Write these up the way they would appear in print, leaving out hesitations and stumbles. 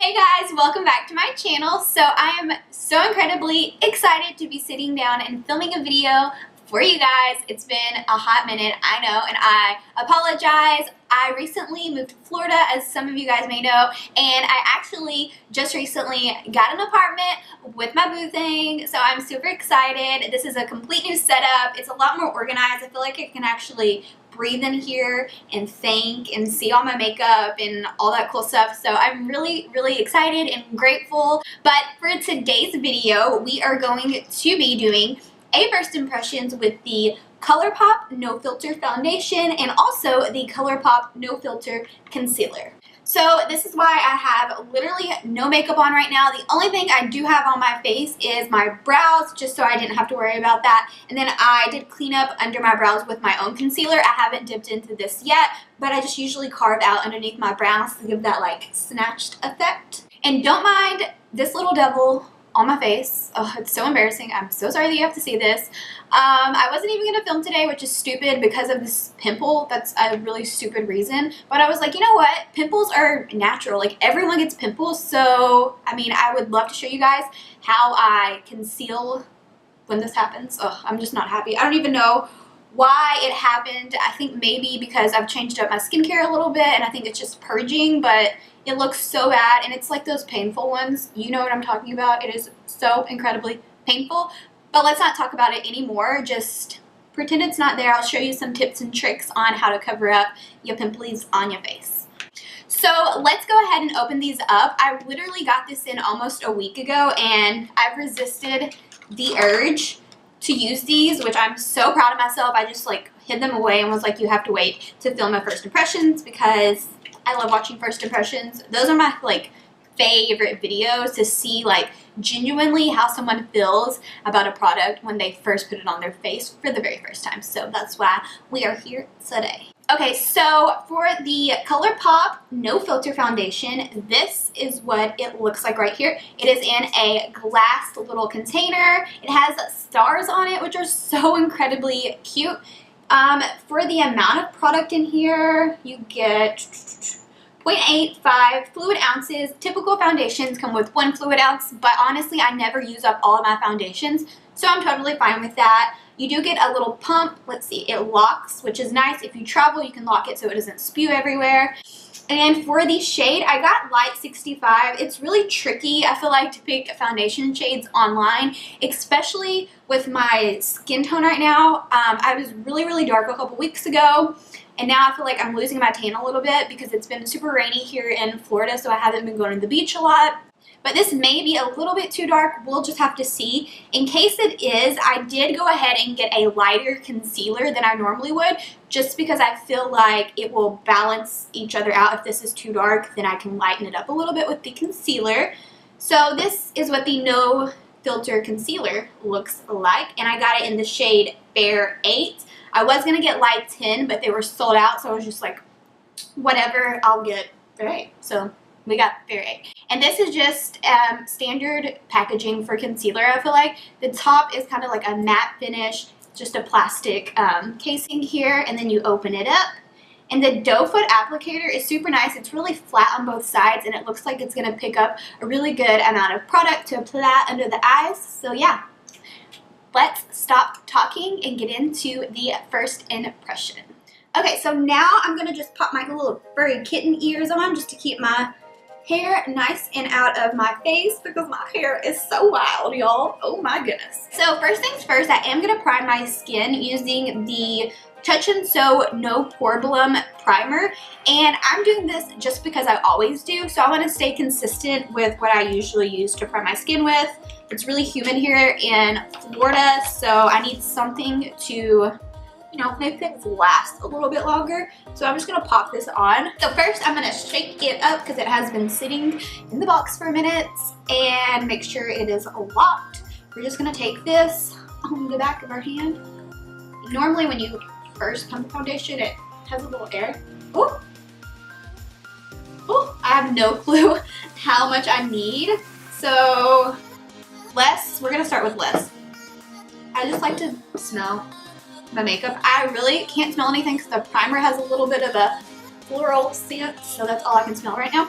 Hey guys, welcome back to my channel. So I am so incredibly excited to be sitting down and filming a video for you guys. It's been a hot minute, I know, and I apologize. I recently moved to Florida, as some of you guys may know, and I actually just recently got an apartment with my boo thing, so I'm super excited. This is a complete new setup. It's a lot more organized. I feel like I can actually breathe in here and think and see all my makeup and all that cool stuff. So I'm really excited and grateful. But for today's video, we are going to be doing a first impressions with the ColourPop No Filter Foundation and also the ColourPop No Filter Concealer. So this is why I have literally no makeup on right now. The only thing I do have on my face is my brows, just so I didn't have to worry about that. And then I did clean up under my brows with my own concealer. I haven't dipped into this yet, but I just usually carve out underneath my brows to give that like snatched effect. And don't mind this little devil on my face. Oh, it's so embarrassing. I'm so sorry that you have to see this. I wasn't even going to film today, which is stupid because of this pimple. That's a really stupid reason. But I was like, you know what? Pimples are natural. Like, everyone gets pimples. So, I mean, I would love to show you guys how I conceal when this happens. Oh, I'm just not happy. I don't even know why it happened. I think maybe because I've changed up my skincare a little bit and I think it's just purging, but it looks so bad, and it's like those painful ones. You know what I'm talking about. It is so incredibly painful. But let's not talk about it anymore. Just pretend it's not there. I'll show you some tips and tricks on how to cover up your pimples on your face. So let's go ahead and open these up. I literally got this in almost a week ago, and I've resisted the urge to use these, which I'm so proud of myself. I just like hid them away and was like, you have to wait to film my first impressions because I love watching first impressions. Those are my like favorite videos to see like genuinely how someone feels about a product when they first put it on their face for the very first time. So that's why we are here today. Okay, so for the ColourPop No Filter Foundation, this is what it looks like right here. It is in a glass little container. It has stars on it, which are so incredibly cute. For the amount of product in here, you get 0.85 fluid ounces. Typical foundations come with 1 fluid ounce, but honestly, I never use up all of my foundations, so I'm totally fine with that. You do get a little pump. Let's see, it locks, which is nice. If you travel, you can lock it so it doesn't spew everywhere. And for the shade, I got Light 65. It's really tricky, I feel like, to pick foundation shades online, especially with my skin tone right now. I was really dark a couple weeks ago, and now I feel like I'm losing my tan a little bit because it's been super rainy here in Florida, so I haven't been going to the beach a lot. But this may be a little bit too dark. We'll just have to see. In case it is, I did go ahead and get a lighter concealer than I normally would, just because I feel like it will balance each other out. If this is too dark, then I can lighten it up a little bit with the concealer. So this is what the No Filter Concealer looks like, and I got it in the shade Fair 8. I was going to get Light 10, but they were sold out, so I was just like, whatever, I'll get Fair 8. So we got Fair 8. And this is just standard packaging for concealer, I feel like. The top is kind of like a matte finish, just a plastic casing here, and then you open it up. And the doe foot applicator is super nice. It's really flat on both sides, and it looks like it's going to pick up a really good amount of product to apply under the eyes. So yeah, let's stop talking and get into the first impression. Okay, so now I'm going to just pop my little furry kitten ears on just to keep my hair nice and out of my face because my hair is so wild, y'all. Oh my goodness. So first things first, I am going to prime my skin using the Touch and Sew No Problem Primer, and I'm doing this just because I always do, so I want to stay consistent with what I usually use to prime my skin with. It's really humid here in Florida, so I need something to, you know, make things last a little bit longer. So I'm just going to pop this on. So first I'm going to shake it up because it has been sitting in the box for a minute, and make sure it is locked. We're just going to take this on the back of our hand. Normally when you first pump the foundation, it has a little air. Oh, I have no clue how much I need. So we're going to start with less. I just like to smell my makeup. I really can't smell anything because the primer has a little bit of a floral scent, so that's all I can smell right now.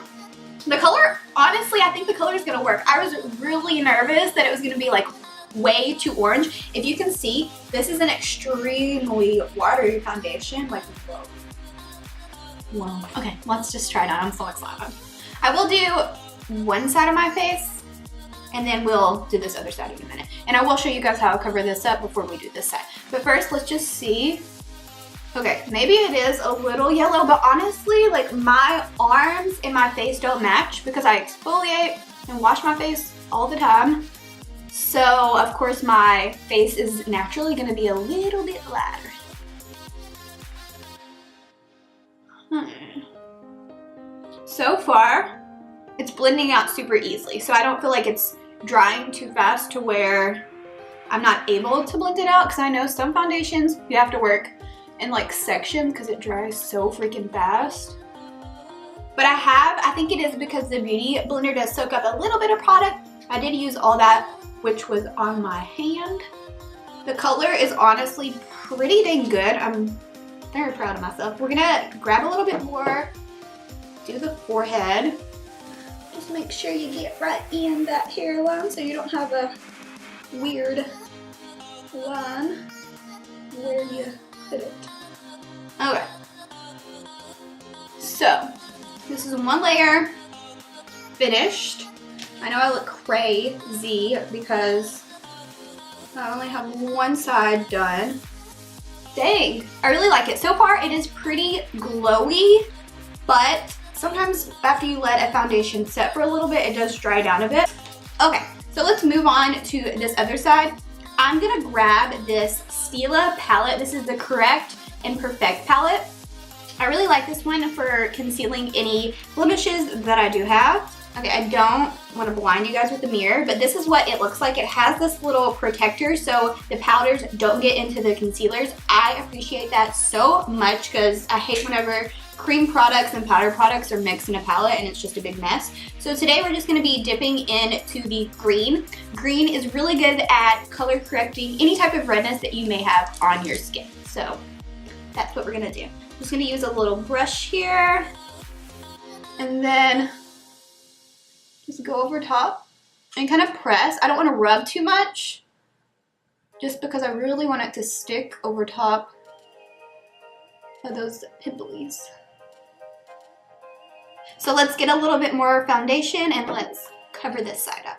The color honestly I think the color is going to work. I was really nervous that it was going to be like way too orange. If you can see, this is an extremely watery foundation. Like, whoa. Whoa. Okay, let's just try it out. I'm so excited. I will do one side of my face, and then we'll do this other side in a minute. And I will show you guys how I cover this up before we do this side. But first, let's just see. Okay, maybe it is a little yellow, but honestly, like my arms and my face don't match because I exfoliate and wash my face all the time. So, of course, my face is naturally gonna be a little bit lighter. So far, it's blending out super easily, so I don't feel like it's drying too fast to where I'm not able to blend it out, because I know some foundations you have to work in like sections because it dries so freaking fast. But I think it is because the Beauty Blender does soak up a little bit of product. I did use all that, which was on my hand. The color is honestly pretty dang good. I'm very proud of myself. We're gonna grab a little bit more, do the forehead. Just make sure you get right in that hairline so you don't have a weird line where you put it. Okay. So, this is one layer finished. I know I look crazy because I only have one side done. Dang, I really like it. So far, it is pretty glowy, but sometimes after you let a foundation set for a little bit, it does dry down a bit. Okay, so let's move on to this other side. I'm gonna grab this Stila palette. This is the Correct and Perfect palette. I really like this one for concealing any blemishes that I do have. Okay, I don't want to blind you guys with the mirror, but this is what it looks like. It has this little protector so the powders don't get into the concealers. I appreciate that so much because I hate whenever cream products and powder products are mixed in a palette and it's just a big mess. So today we're just going to be dipping into the green. Green is really good at color correcting any type of redness that you may have on your skin. So that's what we're going to do. I'm just going to use a little brush here and then just go over top and kind of press. I don't want to rub too much just because I really want it to stick over top of those pimples. So let's get a little bit more foundation and let's cover this side up.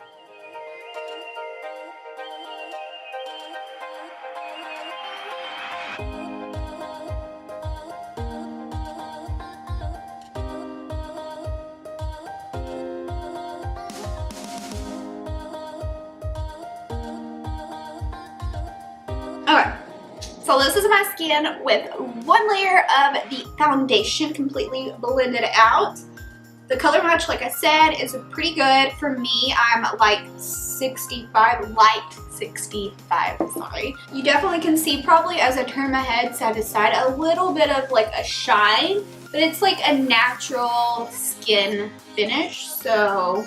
Okay, so this is my skin with one layer of the foundation completely blended out. The color match, like I said, is pretty good for me. I'm like 65, light 65, sorry. You definitely can see probably as I turn my head side to side a little bit of like a shine, but it's like a natural skin finish, so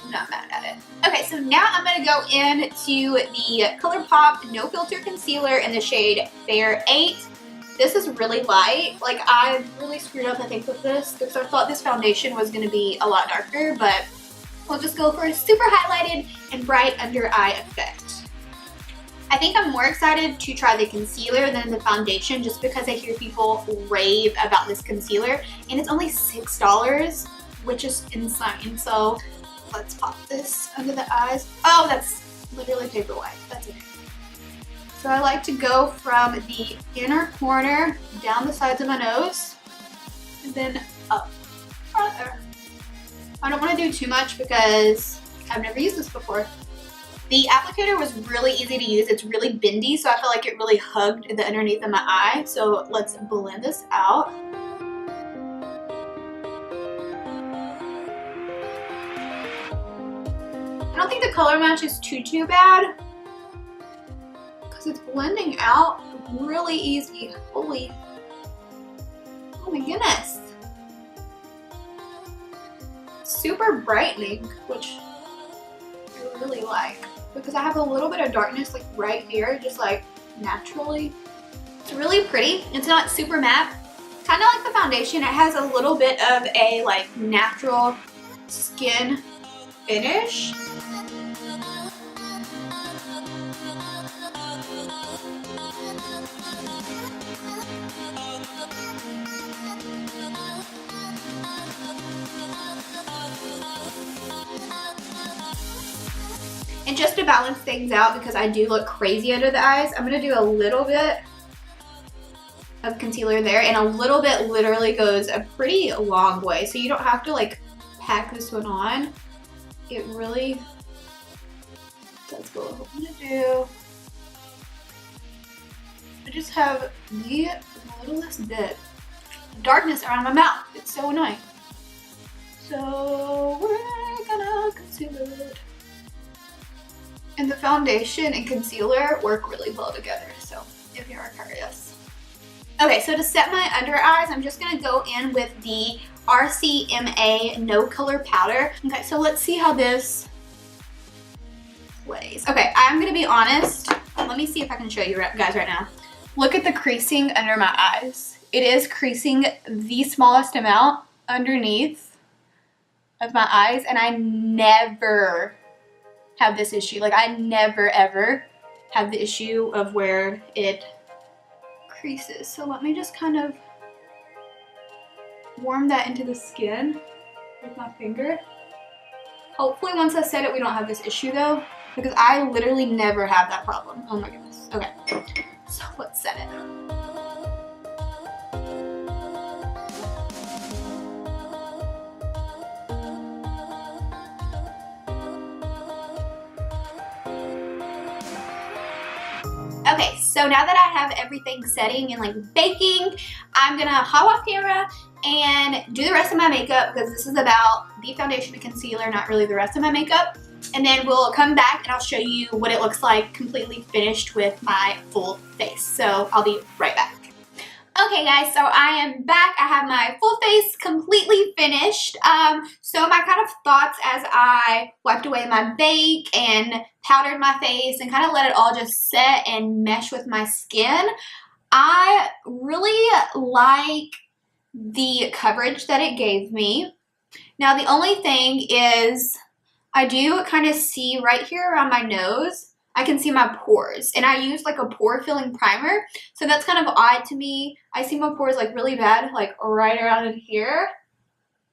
I'm not mad at it. Okay, so now I'm going to go into the ColourPop No Filter Concealer in the shade Fair 8. This is really light. Like, I really screwed up, I think, with this because I thought this foundation was going to be a lot darker, but we'll just go for a super highlighted and bright under eye effect. I think I'm more excited to try the concealer than the foundation just because I hear people rave about this concealer, and it's only $6, which is insane. So let's pop this under the eyes. Oh, that's literally paper white. That's okay. So I like to go from the inner corner down the sides of my nose and then up farther. I don't want to do too much because I've never used this before. The applicator was really easy to use. It's really bendy, so I feel like it really hugged the underneath of my eye. So let's blend this out. I don't think the color match is too bad because it's blending out really easy. Holy, oh my goodness. Super brightening, which I really like because I have a little bit of darkness like right here, just like naturally. It's really pretty. It's not super matte. Kind of like the foundation, it has a little bit of a like natural skin finish. And just to balance things out, because I do look crazy under the eyes, I'm gonna do a little bit of concealer there, and a little bit literally goes a pretty long way. So you don't have to like pack this one on. It really does go. What I'm gonna do, I just have the littlest bit of darkness around my mouth. It's so annoying. So we're gonna conceal it. And the foundation and concealer work really well together, so if you're curious. Okay, so to set my under eyes, I'm just gonna go in with the RCMA No Color Powder. Okay, so let's see how this plays. Okay, I'm gonna be honest. Let me see if I can show you guys right now. Look at the creasing under my eyes. It is creasing the smallest amount underneath of my eyes, and I never have this issue. Like, I never ever have the issue of where it creases. So let me just kind of warm that into the skin with my finger. Hopefully once I set it, we don't have this issue though, because I literally never have that problem. Oh my goodness. Okay, so let's set it. Okay, so now that I have everything setting and like baking, I'm gonna hop off camera and do the rest of my makeup, because this is about the foundation and concealer, not really the rest of my makeup. And then we'll come back and I'll show you what it looks like completely finished with my full face. So I'll be right back. Okay guys, so I am back. I have my full face completely finished. So my kind of thoughts as I wiped away my bake and powdered my face and kind of let it all just set and mesh with my skin. I really like the coverage that it gave me. Now the only thing is I do kind of see right here around my nose, I can see my pores, and I use like a pore filling primer, so that's kind of odd to me. I see my pores like really bad, like right around in here,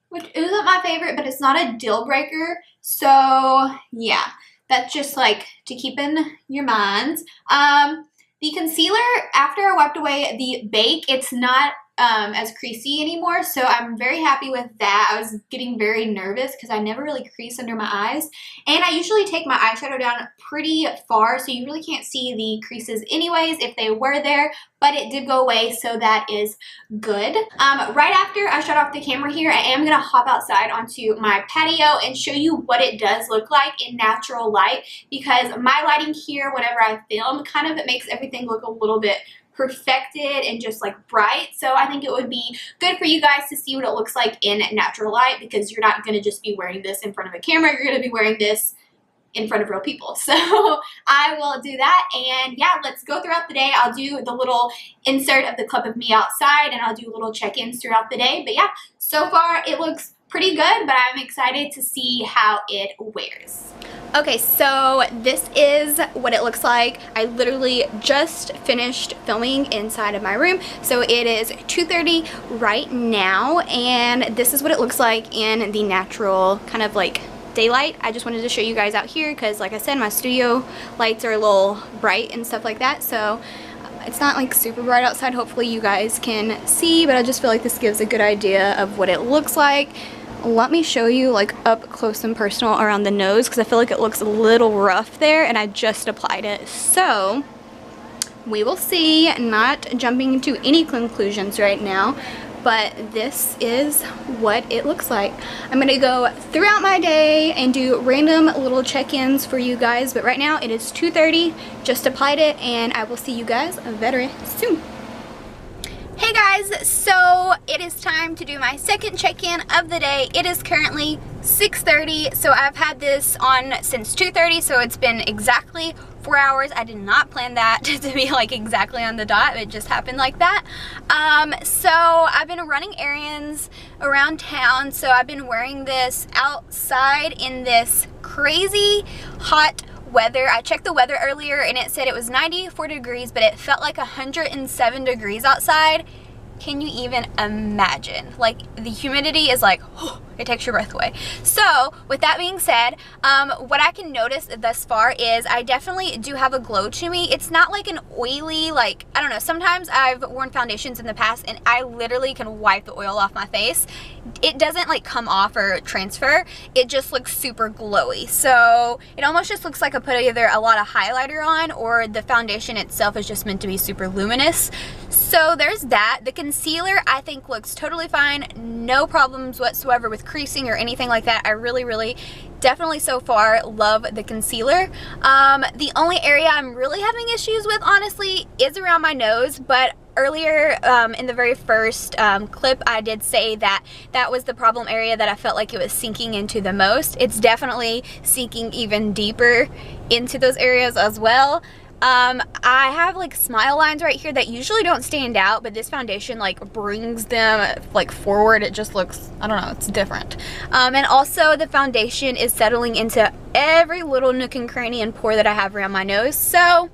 which isn't my favorite, but it's not a deal breaker. So yeah, that's just like to keep in your minds. The concealer, after I wiped away the bake, it's not as creasy anymore, so I'm very happy with that. I was getting very nervous because I never really crease under my eyes, and I usually take my eyeshadow down pretty far, so you really can't see the creases anyways if they were there, but it did go away, so that is good. Right after I shut off the camera here, I am gonna hop outside onto my patio and show you what it does look like in natural light, because my lighting here whenever I film kind of, it makes everything look a little bit perfected and just like bright. So I think it would be good for you guys to see what it looks like in natural light, because you're not going to just be wearing this in front of a camera, you're going to be wearing this in front of real people. So I will do that, and yeah, let's go throughout the day. I'll do the little insert of the clip of me outside, and I'll do little check-ins throughout the day. But yeah, so far it looks pretty good, but I'm excited to see how it wears. Okay, so this is what it looks like. I literally just finished filming inside of my room. So it is 2:30 right now, and this is what it looks like in the natural kind of like daylight. I just wanted to show you guys out here because, like I said, my studio lights are a little bright and stuff like that. So it's not like super bright outside. Hopefully you guys can see, but I just feel like this gives a good idea of what it looks like. Let me show you like up close and personal around the nose, because I feel like it looks a little rough there, and I just applied it. So we will see, not jumping into any conclusions right now, but this is what it looks like. I'm gonna go throughout my day and do random little check-ins for you guys, but right now it is 2:30, just applied it, and I will see you guys very soon. Hey guys, so it is time to do my second check-in of the day. It is currently 6:30, so I've had this on since 2:30, so it's been exactly 4 hours. I did not plan that to be like exactly on the dot. It just happened like that. So I've been running errands around town. So I've been wearing this outside in this crazy hot weather. I checked the weather earlier and it said it was 94 degrees, but it felt like 107 degrees outside. Can you even imagine? Like, the humidity is like, oh, it takes your breath away. So with that being said, what I can notice thus far is I definitely do have a glow to me. It's not like an oily, like, I don't know, sometimes I've worn foundations in the past and I literally can wipe the oil off my face. It doesn't like come off or transfer. It just looks super glowy. So it almost just looks like I put either a lot of highlighter on or the foundation itself is just meant to be super luminous. So there's that. The concealer I think looks totally fine. No problems whatsoever with creasing or anything like that. I really definitely so far love the concealer. The only area I'm really having issues with, honestly, is around my nose, but earlier in the very first clip I did say that that was the problem area that I felt like it was sinking into the most. It's definitely sinking even deeper into those areas as well. I have like smile lines right here that usually don't stand out, but this foundation like brings them like forward. It just looks, I don't know, it's different. And also the foundation is settling into every little nook and cranny and pore that I have around my nose. So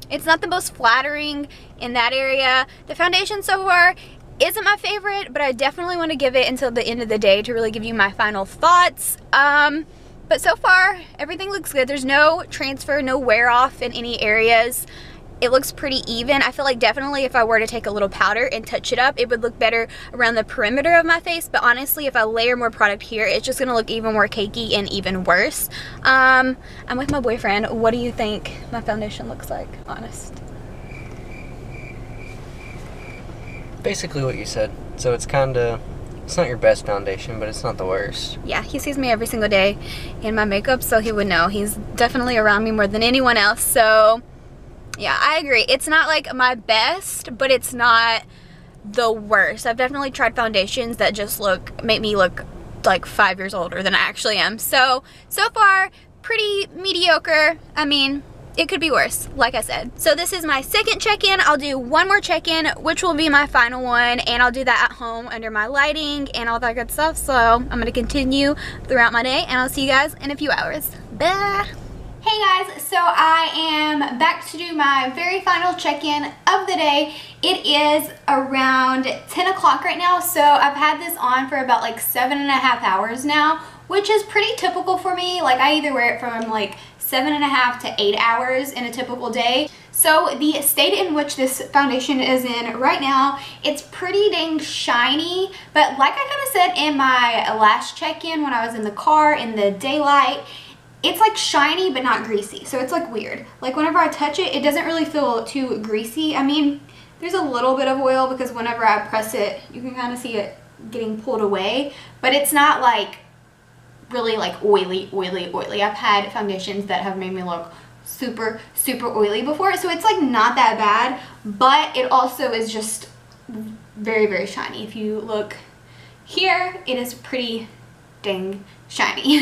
it's not the most flattering in that area. The foundation so far isn't my favorite, but I definitely want to give it until the end of the day to really give you my final thoughts. But so far, everything looks good. There's no transfer, no wear off in any areas. It looks pretty even. I feel like definitely if I were to take a little powder and touch it up, it would look better around the perimeter of my face. But honestly, if I layer more product here, it's just gonna look even more cakey and even worse. I'm with my boyfriend. What do you think my foundation looks like? Honest. Basically what you said. So it's kinda, it's not your best foundation, but it's not the worst. Yeah, he sees me every single day in my makeup, so he would know. He's definitely around me more than anyone else, so yeah, I agree. It's not like my best, but it's not the worst. I've definitely tried foundations that just make me look like 5 years older than I actually am. So far, pretty mediocre. I mean, it could be worse, like I said. So this is my second check-in. I'll do one more check-in, which will be my final one, and I'll do that at home under my lighting and all that good stuff. So I'm gonna continue throughout my day, and I'll see you guys in a few hours. Bye. Hey guys, so I am back to do my very final check-in of the day. It is around 10 o'clock right now, so I've had this on for about like 7.5 hours now, which is pretty typical for me. Like, I either wear it from like 7.5 to 8 hours in a typical day. So the state in which this foundation is in right now, it's pretty dang shiny, but like I kind of said in my last check-in when I was in the car in the daylight, it's like shiny but not greasy. So it's like weird. Like whenever I touch it, it doesn't really feel too greasy. I mean, there's a little bit of oil because whenever I press it, you can kind of see it getting pulled away, but it's not like really like oily. I've had foundations that have made me look super oily before, so it's like not that bad, but it also is just very shiny. If you look here, it is pretty dang shiny.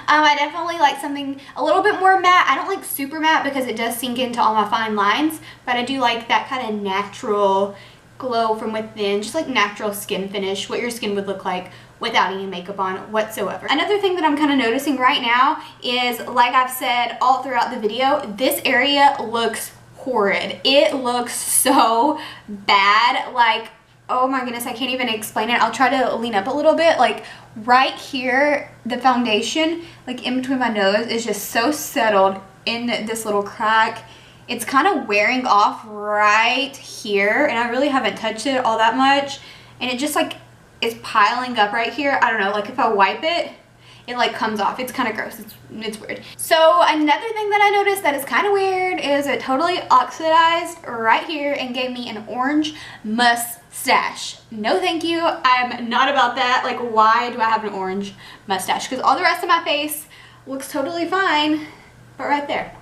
I definitely like something a little bit more matte. I don't like super matte because it does sink into all my fine lines, but I do like that kind of natural glow from within, just like natural skin finish, what your skin would look like without any makeup on whatsoever. Another thing that I'm kind of noticing right now is, like I've said all throughout the video, this area looks horrid. It looks so bad. Like, oh my goodness, I can't even explain it. I'll try to lean up a little bit. Like right here, the foundation, like in between my nose, is just so settled in this little crack. It's kind of wearing off right here, and I really haven't touched it all that much, and it just like is piling up right here. I don't know, like if I wipe it, it like comes off. It's kind of gross. It's weird. So another thing that I noticed that is kind of weird is it totally oxidized right here and gave me an orange mustache. No thank you. I'm not about that. Like, why do I have an orange mustache? Because all the rest of my face looks totally fine, but right there,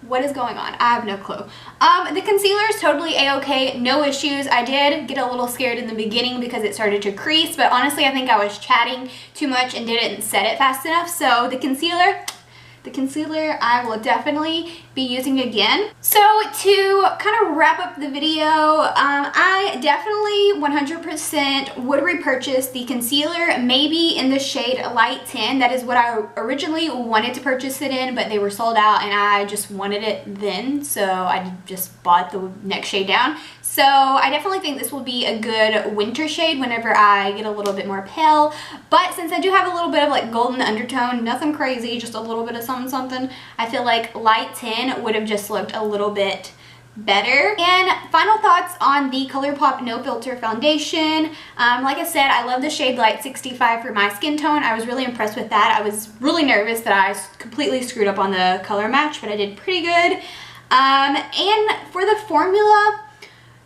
what is going on? I have no clue. The concealer is totally a-okay, no issues. I did get a little scared in the beginning because it started to crease, but honestly I think I was chatting too much and didn't set it fast enough. So the concealer, the concealer I will definitely be using again. So to kind of wrap up the video, I definitely 100% would repurchase the concealer, maybe in the shade Light 10. That is what I originally wanted to purchase it in, but they were sold out and I just wanted it then, so I just bought the next shade down. So I definitely think this will be a good winter shade whenever I get a little bit more pale. But since I do have a little bit of like golden undertone, nothing crazy, just a little bit of something, I feel like Light 10 would have just looked a little bit better. And final thoughts on the ColourPop No Filter Foundation. Like I said, I love the shade Light 65 for my skin tone. I was really impressed with that. I was really nervous that I completely screwed up on the color match, but I did pretty good. And for the formula,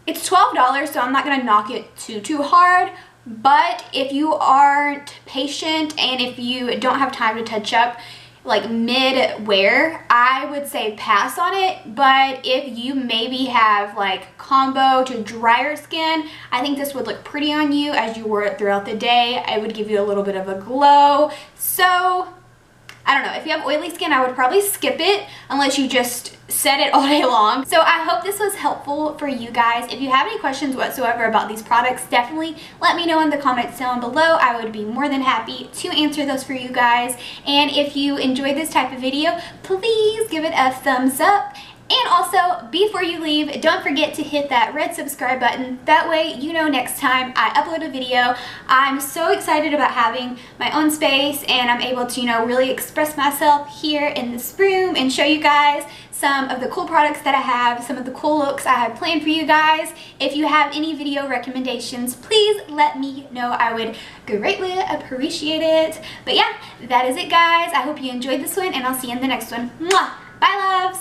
it's $12, so I'm not gonna knock it too hard. But if you aren't patient and if you don't have time to touch up like mid-wear, I would say pass on it. But if you maybe have like combo to drier skin, I think this would look pretty on you as you wore it throughout the day. It would give you a little bit of a glow. So I don't know, if you have oily skin, I would probably skip it unless you just set it all day long. So I hope this was helpful for you guys. If you have any questions whatsoever about these products, definitely let me know in the comments down below. I would be more than happy to answer those for you guys. And if you enjoyed this type of video, please give it a thumbs up. And also, before you leave, don't forget to hit that red subscribe button. That way you know next time I upload a video. I'm so excited about having my own space and I'm able to, you know, really express myself here in this room and show you guys some of the cool products that I have, some of the cool looks I have planned for you guys. If you have any video recommendations, please let me know. I would greatly appreciate it. But yeah, that is it, guys. I hope you enjoyed this one and I'll see you in the next one. Mwah! Bye, loves!